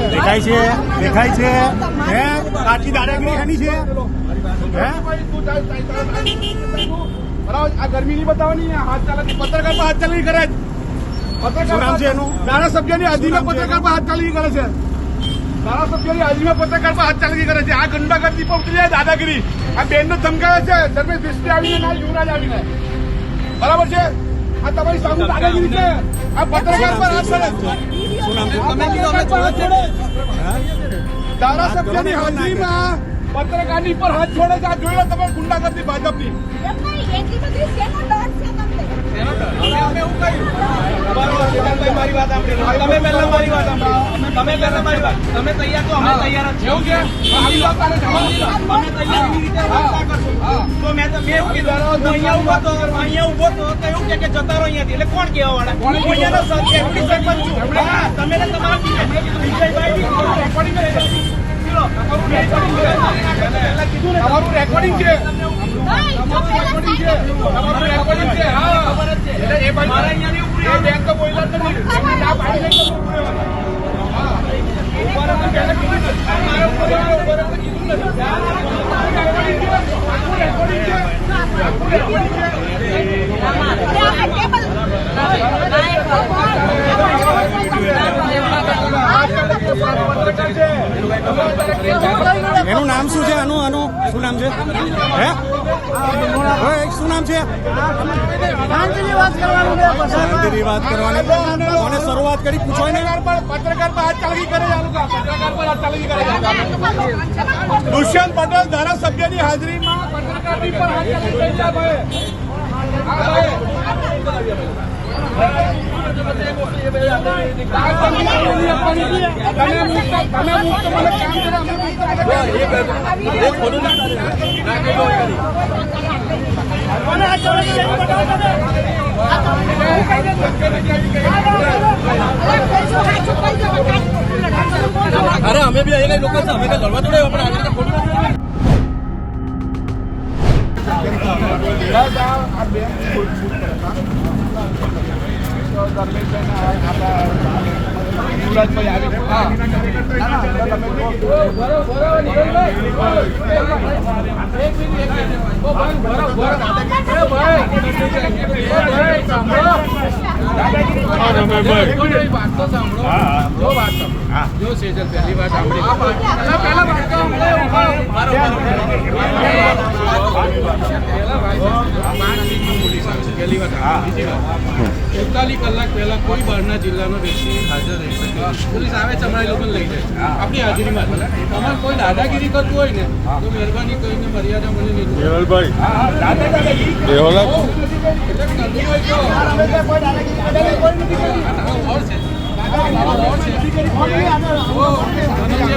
દેખાય છે હે સાચી દાદાગીરી એની છે આ ગરમી નહીં બતાવવાની હાથ ચાલે પત્રકાર પર હાથ ચાલી કરે ધારાસભ્યની હાજરીમાં પત્રકાર પર હાથ ચાલી કરે છે ધારાસભ્યની હાજરીમાં પત્રકાર પર હાથ ચાલી કરે છે આ ગુંડાગર્દી પર ઉતરી જાય દાદાગીરી આ બેન નો ધમકાવે છે ધર્મેશ વિષ્ણુ આવીને ના યુવરાજ આવીને બરાબર છે આ તમારી સામે દાદાગીરી છે આ પત્રકાર પર હાથ ચાલે ધારાસભ્યની હાજરીમાં પત્રકારની પર હાથ છોડે છે આ જોઈ લો તમે ગુંડાગર્દી ભાજપની મારી વાત તમે પહેલા મારી વાત તમે પહેલા મારી વાત તમે તૈયાર તો અમે તૈયાર જ છે આવી વાત અમે તૈયાર એવી રીતે વાત કરશો તો મેં એવું કીધું અહીંયા ઉભો તો એવું કે જતા રહો અહીંયાથી એટલે કોણ કહેવા વાળા હું અહીંયાનો સરપંચ છું તમે તમારા રેકોર્ડિંગ છે એનું નામ શું છે આનું શું નામ છે હે શું નામ છે શાંતિની વાત કરવાની કોને શરૂઆત કરી પૂછો ને પત્રકાર પર હાથ ચાલકી કરે પત્રકાર પર હાથ ચાલકી કરે દુષ્યંત પટેલ ધારાસભ્યની હાજરીમાં પત્રકારની પર હાથ ચાલકી અરે અમે બી અહીં લોકો અમે લડવા જોડે આપણે યુવરાજભાઈ આવી જો સેજલ પહેલી વાત પહેલી વાત 45 કલાક પહેલા કોઈ બહારના જિલ્લાનો વ્યક્તિ હાજર રહી શકે પોલીસ આવે છે અમારા લોકોને લઈ જાય આપણી હાજરીમાં તમારે કોઈ દાદાગીરી કરતું હોય ને તો મહેરબાની કરીને મર્યાદા મને નહીં દેવલભાઈ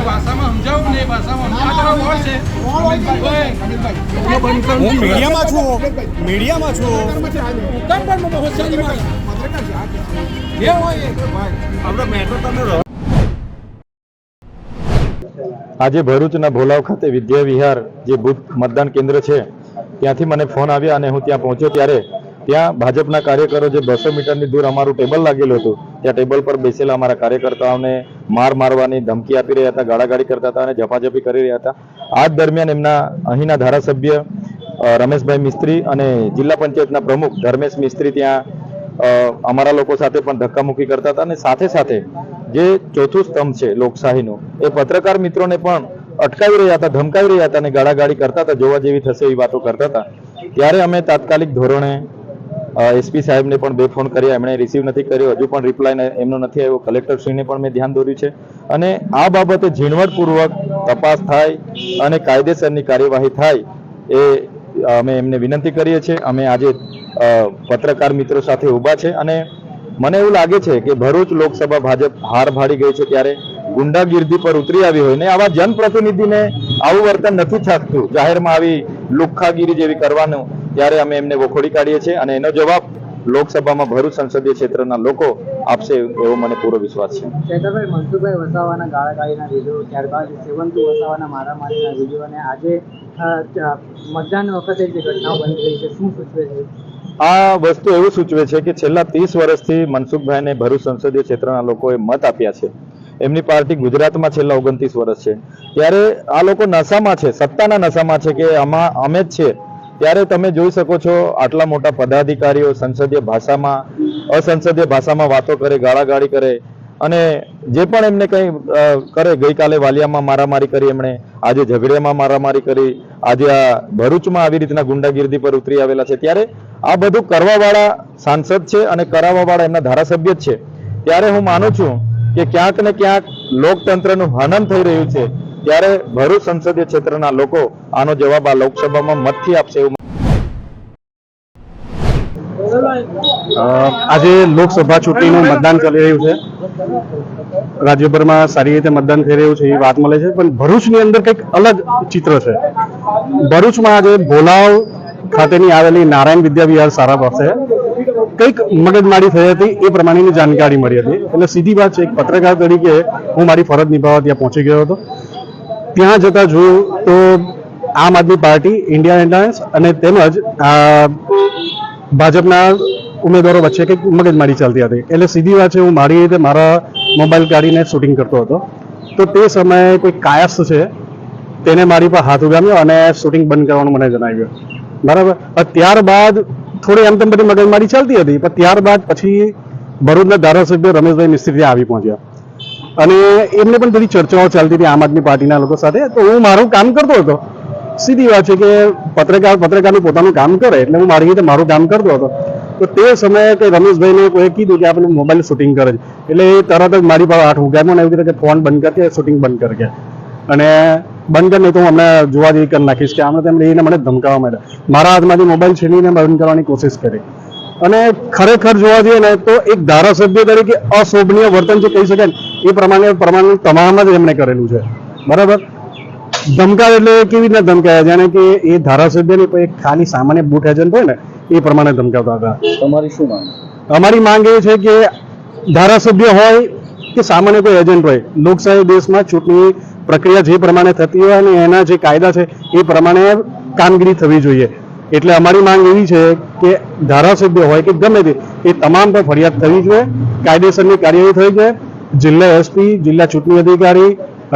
ભાષામાં સમજાવું ને એ ભાષામાં હું મીડિયામાં છું આજે ભરૂચના ભોલાવ ખાતે વિદ્યા વિહાર જે બુથ મતદાન કેન્દ્ર છે ત્યાંથી મને ફોન આવ્યા અને હું ત્યાં પહોંચ્યો ત્યારે ત્યાં ભાજપના કાર્યકરો જે 200 મીટરની દૂર અમારું ટેબલ લાગેલું હતું ત્યાં ટેબલ પર બેસેલા અમારા કાર્યકર્તાઓને મારવાની ધમકી આપી રહ્યા હતા, ગાળાગાળી કરતા હતા અને ઝપાઝપી કરી રહ્યા હતા. આ દરમિયાન એમના અહીંના ધારાસભ્ય રમેશભાઈ મિસ્ત્રી અને જિલ્લા પંચાયતના પ્રમુખ ધર્મેશ મિસ્ત્રી ત્યાં અમારા લોકો સાથે પણ ધક્કામુક્કી કરતા હતા અને સાથે સાથે જે ચોથું સ્તંભ છે લોકશાહીનું એ પત્રકાર મિત્રોને પણ અટકાવી રહ્યા હતા, ધમકાવી રહ્યા હતા અને ગાળાગાળી કરતા હતા, જોવા જેવી થશે એવી વાતો કરતા હતા. ત્યારે અમે તાત્કાલિક ધોરણે એસપી સાહેબને પણ 2 ફોન કર્યા, એમણે રિસીવ નથી કર્યો, હજુ પણ રિપ્લાય એમનો નથી આવ્યો. કલેક્ટરશ્રીને પણ મેં ધ્યાન દોર્યું છે અને આ બાબતે ઝીણવટપૂર્વક તપાસ થાય અને કાયદેસરની કાર્યવાહી થાય એ અમે એમને વિનંતી કરીએ છીએ. અમે આજે પત્રકાર મિત્રો સાથે ઊભા છે અને મને એવું લાગે છે કે ભરૂચ લોકસભા ભાજપ હાર ભાડી ગઈ છે ત્યારે ગુંડાગીર્દી પર ઉતરી આવી હોય ને આવા જનપ્રતિનિધિને આવું વર્તન નથી થાકતું, જાહેરમાં આવી લુખ્ખાગીરી જેવી કરવાનું, ત્યારે અમે એમને વખોડી કાઢીએ છીએ અને એનો જવાબ લોકસભામાં ભરૂચ સંસદીય ક્ષેત્રના લોકો આપશે એવો મને પૂરો વિશ્વાસ છે. શેખરભાઈ, મનસુખભાઈ વસાવાના ગાળાગાળીના વિડીયો, ત્યારબાદ સેવંતુ વસાવાના મારામારીના વિડીયો અને આજે મતદાન વખતે જે ઘટનાઓ બની રહી છે, શું સૂચવે છે? આ વસ્તુ એવું સૂચવે છે કે છેલ્લા 30 વર્ષથી મનસુખભાઈને ભરૂચ સંસદીય ક્ષેત્રના લોકોએ મત આપ્યા છે. એમની પાર્ટી ગુજરાતમાં છેલ્લા 29 વર્ષ છે. ત્યારે આ લોકો નશામાં છે, સત્તાના નશામાં છે કે આમાં અમે જ છે. ત્યારે તમે જોઈ શકો છો આટલા મોટા પદાધિકારીઓ સંસદીય ભાષામાં અસંસદીય ભાષામાં વાતો કરે, ગાળાગાળી કરે અને જે પણ એમને કંઈ કરે. ગઈકાલે વાલિયામાં મારામારી કરી એમણે, આજે ઝઘડિયામાં મારામારી કરી, આજે આ ભરૂચમાં આવી રીતના ગુંડાગીર્દી પર ઉતરી આવેલા છે. ત્યારે આ બધું કરવાવાળા સાંસદ છે અને કરાવવાવાળા એમના ધારાસભ્ય જ છે. ત્યારે હું માનું છું કે ક્યાંક ને ક્યાંક લોકતંત્રનું હનન થઈ રહ્યું છે. ત્યારે ભરૂચ સંસદીય ક્ષેત્રના લોકો આનો જવાબ આ લોકસભામાં મતથી આપશે એવું. આજે લોકસભા ચૂંટણીનું મતદાન ચાલી રહ્યું છે. રાજ્યભરમાં સારી રીતે મતદાન થઈ રહ્યું છે એ વાત મળે છે, પણ ભરૂચની અંદર કંઈક અલગ ચિત્ર છે. ભરૂચમાં આજે ભોલાવ ખાતેની આવેલી નારાયણ વિદ્યા વિહાર શાળા પાસે કંઈક મગજમારી થઈ હતી એ પ્રમાણેની જાણકારી મળી હતી. એટલે સીધી વાત છે, એક પત્રકાર તરીકે હું મારી ફરજ નિભાવવા ત્યાં પહોંચી ગયો હતો. ત્યાં જતા જોયું તો આમ આદમી પાર્ટી, ઇન્ડિયા એલાયન્સ અને તેમજ ભાજપના ઉમેદવારો વચ્ચે કંઈક મગજમારી ચાલતી હતી. એટલે સીધી વાત છે, હું મારી રીતે મારા મોબાઈલ કાઢીને શૂટિંગ કરતો હતો. તો તે સમયે કોઈ કાયસ્થ છે તેને મારી પર હાથ ઉગામ્યો અને શૂટિંગ બંધ કરવાનું મને જણાવ્યું. બરાબર. ત્યારબાદ થોડી એમ તેમ બધી મગજમારી ચાલતી હતી, પણ ત્યારબાદ પછી ભરૂચના ધારાસભ્ય રમેશભાઈ મિસ્ત્રી ત્યાં આવી પહોંચ્યા અને એમને પણ બધી ચર્ચાઓ ચાલતી હતી આમ આદમી પાર્ટીના લોકો સાથે. તો હું મારું કામ કરતો હતો. સીધી વાત છે કે પત્રકારનું પોતાનું કામ કરે, એટલે હું મારી રીતે મારું કામ કરતો હતો. તો તે સમયે કે રમેશભાઈને કોઈ કીધું કે આપણે મોબાઈલ શૂટિંગ કરે છે, એટલે એ તરત જ મારી પાસે હાથ ઉગામ્યો ને એવી રીતે ફોન બંધ કરકે શૂટિંગ બંધ કરી અને બંધ કરી નહીં તો હું હમણાં જોવા જેવી કરી નાખીશ કે આમને તેમ લઈને મને ધમકાવવા માંડ્યા. મારા હાથમાંથી મોબાઈલ છીનવીને બંધ કરવાની કોશિશ કરી. અને ખરેખર જોવા જઈએ ને તો એક ધારાસભ્ય તરીકે અશોભનીય વર્તન જે કહી શકાય એ પ્રમાણે તમામ જ એમણે કરેલું છે. બરાબર. ધમકાવે એટલે કેવી રીતના ધમકાવ્યા, જાણે કે એ ધારાસભ્યને એક ખાલી સામાન્ય બૂથ એજન્ટ હોય ને એ પ્રમાણે ધમકાવતા હતા. તમારી શું માંગ? અમારી માંગ એ છે કે ધારાસભ્ય હોય કે સામાન્ય કોઈ એજન્ટ હોય, લોકશાહી દેશમાં ચૂંટણી પ્રક્રિયા જે પ્રમાણે થતી હોય અને એના જે કાયદા છે એ પ્રમાણે કામગીરી થવી જોઈએ. એટલે અમારી માંગ એવી છે કે ધારાસભ્ય હોય કે ગમે તે એ તમામ પર ફરિયાદ થવી જોઈએ, કાયદેસરની કાર્યવાહી થવી જોઈએ. જિલ્લા એસપી, જિલ્લા ચૂંટણી અધિકારી,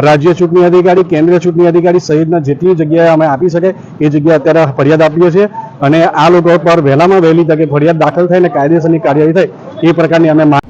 રાજ્ય ચૂંટણી અધિકારી, કેન્દ્રીય ચૂંટણી અધિકારી સહિતના જેટલી જગ્યાએ અમે આપી શકે એ જગ્યાએ અત્યારે ફરિયાદ આપીએ છીએ અને આ લોકો પર વહેલામાં વહેલી તકે ફરિયાદ દાખલ થાય અને કાયદેસરની કાર્યવાહી થાય એ પ્રકારની અમે માંગ